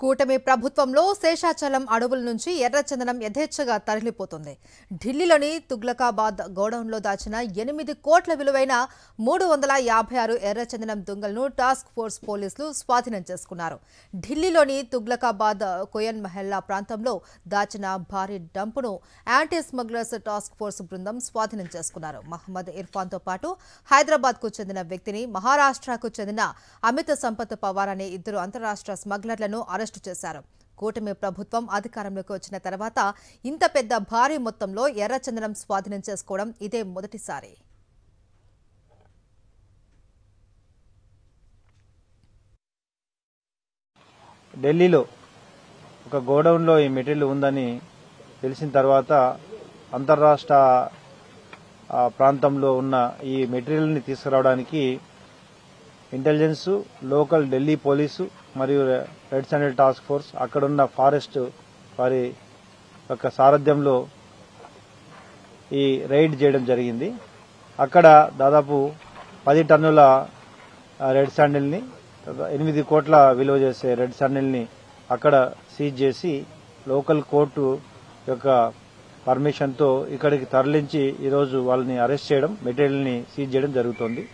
కూటమి ప్రభుత్వంలో శేషాచలం అడవుల నుంచి ఎర్రచందనం యథేచ్ఛగా తరలిపోతుంది. ఢిల్లీలోని తుగ్లకాబాద్ గోడౌన్లో దాచిన 8 కోట్ల విలువైన 356 ఎర్రచందనం దుంగలను టాస్క్ ఫోర్స్ పోలీసులు స్వాధీనం చేసుకున్నారు. ఢిల్లీలోని తుగ్లకాబాద్ కోయన్ మహల్లా ప్రాంతంలో దాచిన భారీ డంపును యాంటీ స్మగ్లర్స్ టాస్క్ ఫోర్స్ బృందం స్వాధీనం చేసుకున్నారు. మహమ్మద్ ఇర్ఫాన్తో పాటు హైదరాబాద్కు చెందిన వ్యక్తిని, మహారాష్ట్రకు చెందిన అమిత్ సంపత్ పవార్ అనే 2 అంతరాష్ట్ర స్మగ్లర్లను అరెస్టు చేశారు. కూటమి ప్రభుత్వం అధికారంలోకి వచ్చిన తర్వాత ఇంత పెద్ద భారీ మొత్తంలో ఎర్రచందనం స్వాధీనం చేసుకోవడం ఇదే మొదటిసారి. ఢిల్లీలో ఒక గోడౌన్లో ఈ మెటీరియల్ ఉందని తెలిసిన తర్వాత అంతర్రాష్ట్ర ప్రాంతంలో ఉన్న ఈ మెటీరియల్ని తీసుకురావడానికి ఇంటెలిజెన్స్, లోకల్ ఢిల్లీ పోలీసు మరియు రెడ్ శాండిల్ టాస్క్ ఫోర్స్, అక్కడున్న ఫారెస్ట్ వారి యొక్క సారథ్యంలో ఈ రైడ్ చేయడం జరిగింది. అక్కడ దాదాపు 10 టన్నుల రెడ్ శాండిల్ని, 8 కోట్ల విలువ చేసే రెడ్ శాండిల్ని అక్కడ సీజ్ చేసి లోకల్ కోర్టు యొక్క పర్మిషన్తో ఇక్కడికి తరలించి ఈరోజు వాళ్ళని అరెస్ట్ చేయడం, మెటీరియల్ని సీజ్ చేయడం జరుగుతోంది.